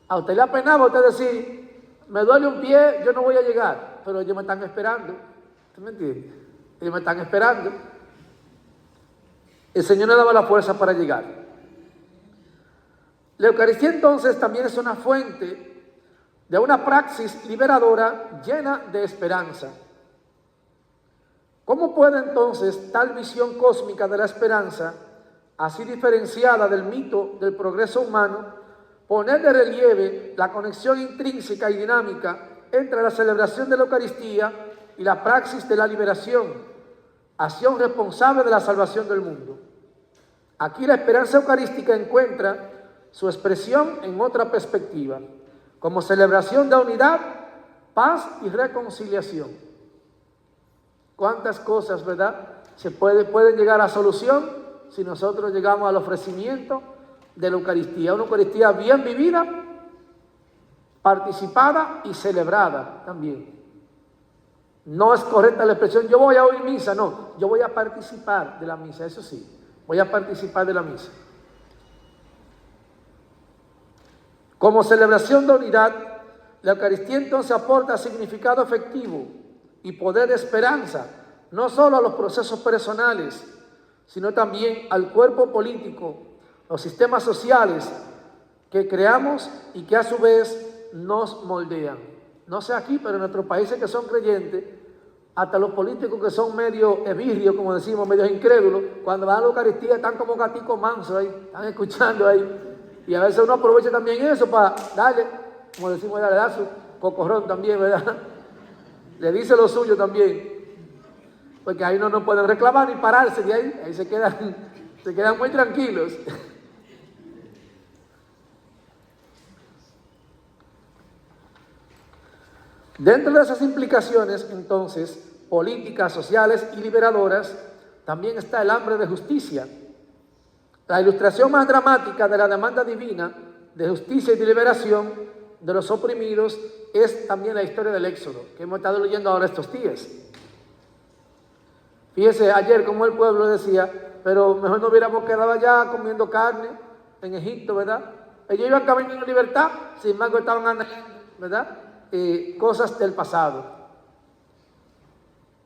a usted le apenaba usted decir, me duele un pie, yo no voy a llegar, pero ellos me están esperando. ¿Usted me entiende? Ellos me están esperando. El Señor le daba la fuerza para llegar. La Eucaristía entonces también es una fuente de una praxis liberadora llena de esperanza. ¿Cómo puede entonces tal visión cósmica de la esperanza, así diferenciada del mito del progreso humano, poner de relieve la conexión intrínseca y dinámica entre la celebración de la Eucaristía y la praxis de la liberación, acción responsable de la salvación del mundo? Aquí la esperanza eucarística encuentra su expresión en otra perspectiva, como celebración de unidad, paz y reconciliación. ¿Cuántas cosas, verdad, pueden llegar a solución si nosotros llegamos al ofrecimiento de la Eucaristía? Una Eucaristía bien vivida, participada y celebrada también. No es correcta la expresión, yo voy a oír misa, no, yo voy a participar de la misa, eso sí, voy a participar de la misa. Como celebración de unidad, la Eucaristía entonces aporta significado efectivo y poder de esperanza, no solo a los procesos personales, sino también al cuerpo político, los sistemas sociales que creamos y que a su vez nos moldean. No sé aquí, pero en nuestros países que son creyentes, hasta los políticos que son medio ebirrios, como decimos, medio incrédulos, cuando van a la Eucaristía están como gaticos mansos ahí, están escuchando ahí. Y a veces uno aprovecha también eso para darle, como decimos, darle su cocorrón también, ¿verdad? Le dice lo suyo también. Porque ahí no pueden reclamar ni pararse de ahí se quedan muy tranquilos. Dentro de esas implicaciones, entonces, políticas, sociales y liberadoras, también está el hambre de justicia. La ilustración más dramática de la demanda divina de justicia y de liberación de los oprimidos es también la historia del Éxodo, que hemos estado leyendo ahora estos días. Fíjese ayer como el pueblo decía, pero mejor no hubiéramos quedado allá comiendo carne en Egipto, ¿verdad? Ellos iban camino a la libertad, sin embargo estaban anhelando, ¿verdad? Cosas del pasado.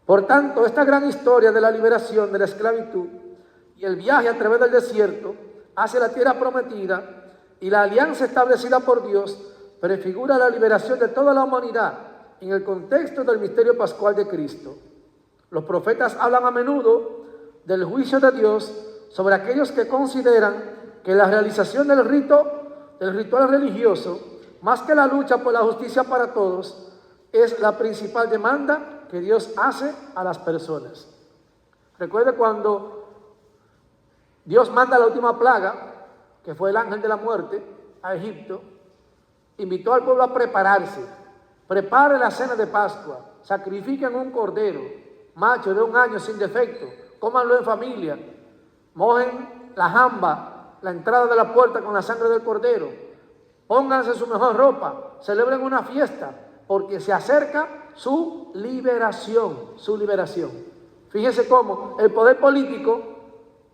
Por tanto, esta gran historia de la liberación de la esclavitud y el viaje a través del desierto hacia la tierra prometida y la alianza establecida por Dios prefigura la liberación de toda la humanidad en el contexto del misterio pascual de Cristo. Los profetas hablan a menudo del juicio de Dios sobre aquellos que consideran que la realización del ritual religioso, más que la lucha por la justicia para todos, es la principal demanda que Dios hace a las personas. Recuerde cuando Dios manda la última plaga, que fue el ángel de la muerte, a Egipto. Invitó al pueblo a prepararse. Prepare la cena de Pascua. Sacrifiquen un cordero, macho de 1 año sin defecto. Cómanlo en familia. Mojen la jamba, la entrada de la puerta con la sangre del cordero. Pónganse su mejor ropa. Celebren una fiesta, porque se acerca su liberación. Su liberación. Fíjense cómo el poder político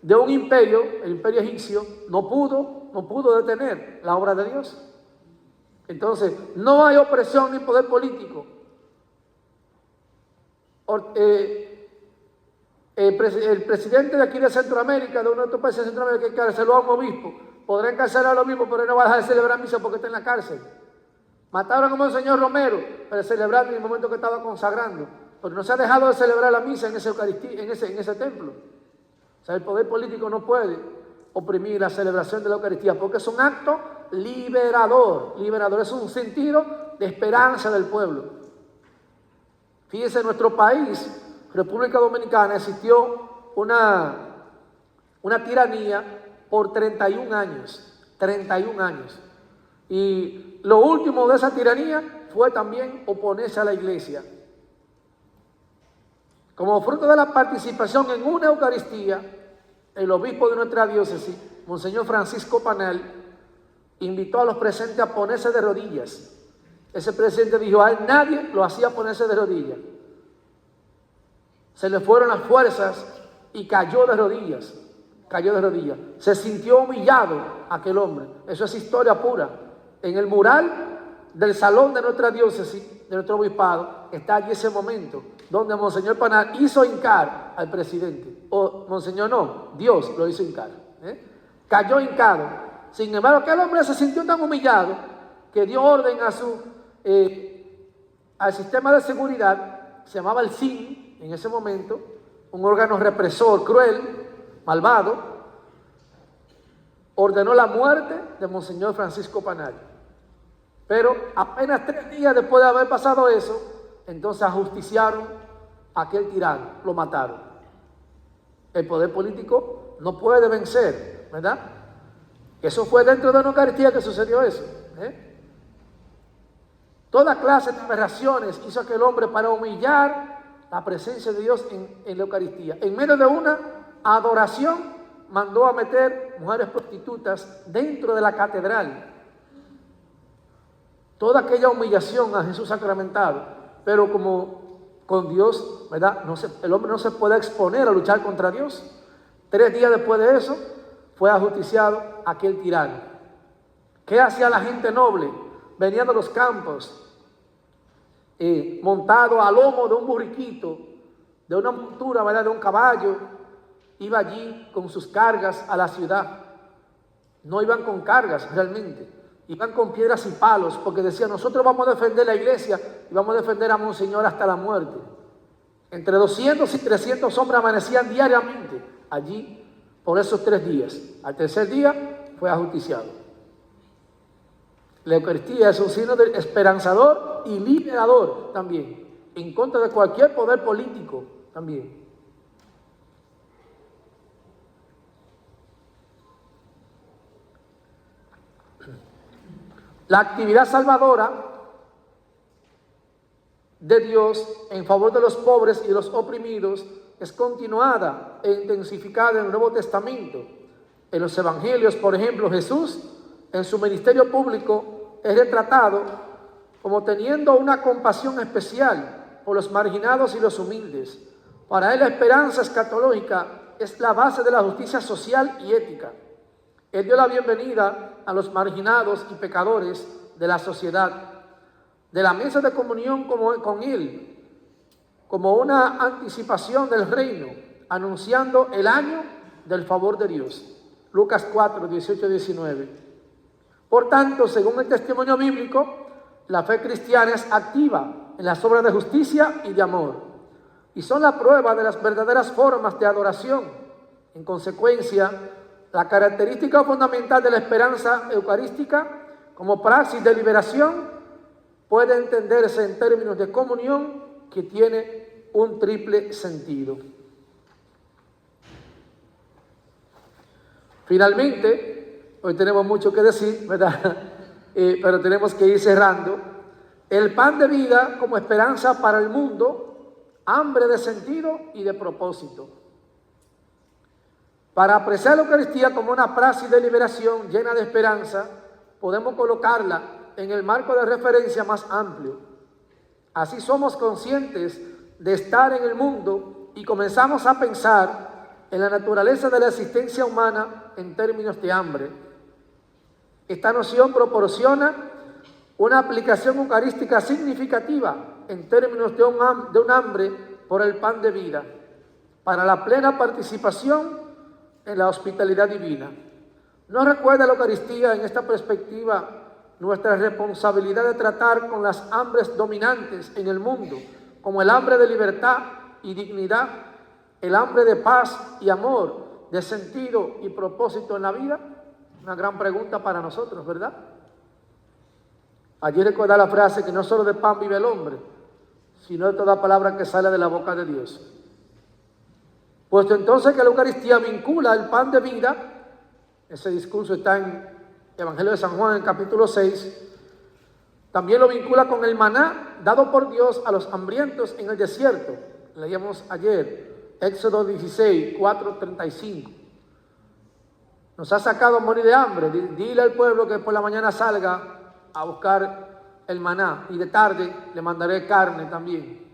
de un imperio, el imperio egipcio, no pudo detener la obra de Dios. Entonces, no hay opresión ni poder político. El presidente de aquí de Centroamérica, de uno de estos países de Centroamérica, que encarceló a un obispo, podrá encarcelar a lo mismo, pero no va a dejar de celebrar misa porque está en la cárcel. Mataron a Monseñor Romero para celebrar en el momento que estaba consagrando, pero no se ha dejado de celebrar la misa en esa Eucaristía, en ese templo. O sea, el poder político no puede oprimir la celebración de la Eucaristía, porque es un acto liberador. Liberador es un sentido de esperanza del pueblo. Fíjense, en nuestro país, República Dominicana, existió una tiranía por 31 años. 31 años. Y lo último de esa tiranía fue también oponerse a la iglesia. Como fruto de la participación en una Eucaristía, el obispo de nuestra diócesis, Monseñor Francisco Panal, invitó a los presentes a ponerse de rodillas. Ese presidente dijo, a él nadie lo hacía ponerse de rodillas. Se le fueron las fuerzas y cayó de rodillas. Cayó de rodillas. Se sintió humillado aquel hombre. Eso es historia pura. En el mural del salón de nuestra diócesis, de nuestro obispado, está allí ese momento donde Monseñor Panal hizo hincar al presidente. O Monseñor no, Dios lo hizo hincar. Cayó hincado. Sin embargo, aquel hombre se sintió tan humillado que dio orden al sistema de seguridad, se llamaba el CIN en ese momento, un órgano represor, cruel, malvado, ordenó la muerte de Monseñor Francisco Panal. Pero apenas 3 días después de haber pasado eso, entonces ajusticiaron a aquel tirano, lo mataron. El poder político no puede vencer, ¿verdad? Eso fue dentro de una Eucaristía que sucedió eso. Toda clase de aberraciones hizo aquel hombre para humillar la presencia de Dios en la Eucaristía. En medio de una adoración, mandó a meter mujeres prostitutas dentro de la catedral. Toda aquella humillación a Jesús sacramentado, pero como con Dios, ¿verdad? El hombre no se puede exponer a luchar contra Dios. 3 días después de eso, fue ajusticiado aquel tirano. ¿Qué hacía la gente noble? Venía de los campos, montado a lomo de un burriquito, de una montura, ¿verdad? De un caballo. Iba allí con sus cargas a la ciudad. No iban con cargas realmente. Iban con piedras y palos, porque decían, nosotros vamos a defender la iglesia y vamos a defender a Monseñor hasta la muerte. Entre 200 y 300 hombres amanecían diariamente allí por esos 3 días. Al tercer día fue ajusticiado. La Eucaristía es un signo de esperanzador y liberador también, en contra de cualquier poder político también. La actividad salvadora de Dios en favor de los pobres y los oprimidos es continuada e intensificada en el Nuevo Testamento. En los Evangelios, por ejemplo, Jesús en su ministerio público es retratado como teniendo una compasión especial por los marginados y los humildes. Para él la esperanza escatológica es la base de la justicia social y ética. Él dio la bienvenida a los marginados y pecadores de la sociedad, de la mesa de comunión con Él, como una anticipación del reino, anunciando el año del favor de Dios. Lucas 4, 18 y 19. Por tanto, según el testimonio bíblico, la fe cristiana es activa en las obras de justicia y de amor, y son la prueba de las verdaderas formas de adoración. En consecuencia, la característica fundamental de la esperanza eucarística como praxis de liberación puede entenderse en términos de comunión que tiene un triple sentido. Finalmente, hoy tenemos mucho que decir, ¿verdad? Pero tenemos que ir cerrando. El pan de vida como esperanza para el mundo, hambre de sentido y de propósito. Para apreciar la Eucaristía como una praxis de liberación llena de esperanza, podemos colocarla en el marco de referencia más amplio. Así somos conscientes de estar en el mundo y comenzamos a pensar en la naturaleza de la existencia humana en términos de hambre. Esta noción proporciona una aplicación eucarística significativa en términos de un hambre por el pan de vida, para la plena participación en la hospitalidad divina. ¿No recuerda la Eucaristía en esta perspectiva nuestra responsabilidad de tratar con las hambres dominantes en el mundo, como el hambre de libertad y dignidad, el hambre de paz y amor, de sentido y propósito en la vida? Una gran pregunta para nosotros, ¿verdad? Allí recuerda la frase que no solo de pan vive el hombre, sino de toda palabra que sale de la boca de Dios. Puesto entonces que la Eucaristía vincula el pan de vida, ese discurso está en el Evangelio de San Juan, en el capítulo 6, también lo vincula con el maná dado por Dios a los hambrientos en el desierto. Leíamos ayer, Éxodo 16, 4, 35. Nos ha sacado a morir de hambre. Dile al pueblo que por la mañana salga a buscar el maná y de tarde le mandaré carne también.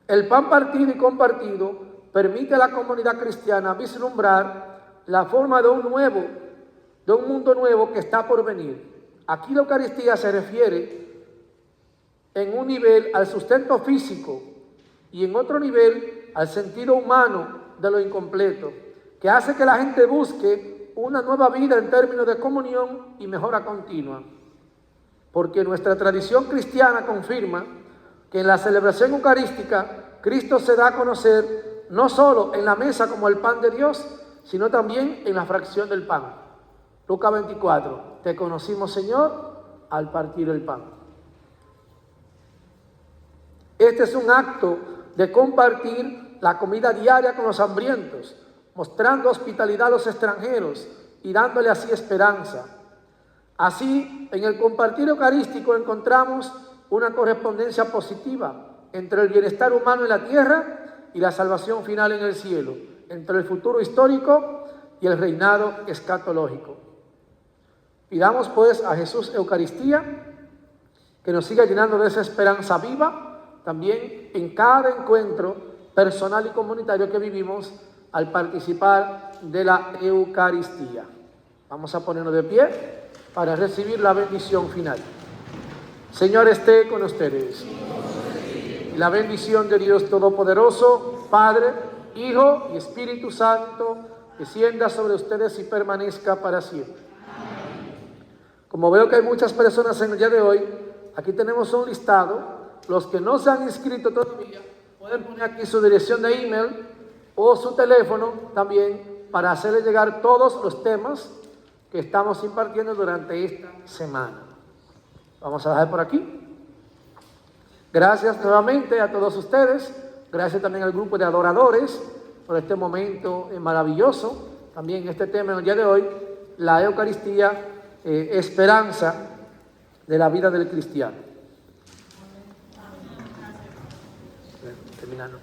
El pan partido y compartido permite a la comunidad cristiana vislumbrar la forma de un mundo nuevo que está por venir. Aquí la Eucaristía se refiere en un nivel al sustento físico y en otro nivel al sentido humano de lo incompleto, que hace que la gente busque una nueva vida en términos de comunión y mejora continua. Porque nuestra tradición cristiana confirma que en la celebración eucarística Cristo se da a conocer no solo en la mesa como el pan de Dios, sino también en la fracción del pan. Lucas 24, te conocimos, Señor, al partir el pan. Este es un acto de compartir la comida diaria con los hambrientos, mostrando hospitalidad a los extranjeros y dándole así esperanza. Así, en el compartir eucarístico encontramos una correspondencia positiva entre el bienestar humano en la tierra y la salvación final en el cielo, entre el futuro histórico y el reinado escatológico. Pidamos pues a Jesús Eucaristía que nos siga llenando de esa esperanza viva también en cada encuentro personal y comunitario que vivimos al participar de la Eucaristía. Vamos a ponernos de pie para recibir la bendición final. Señor, esté con ustedes. Y la bendición de Dios Todopoderoso, Padre, Hijo y Espíritu Santo, descienda sobre ustedes y permanezca para siempre. Como veo que hay muchas personas en el día de hoy, aquí tenemos un listado. Los que no se han inscrito todavía, pueden poner aquí su dirección de email o su teléfono también para hacerle llegar todos los temas que estamos impartiendo durante esta semana. Vamos a dejar por aquí. Gracias nuevamente a todos ustedes. Gracias también al grupo de adoradores por este momento maravilloso. También este tema en el día de hoy, la Eucaristía, esperanza de la vida del cristiano. Terminando.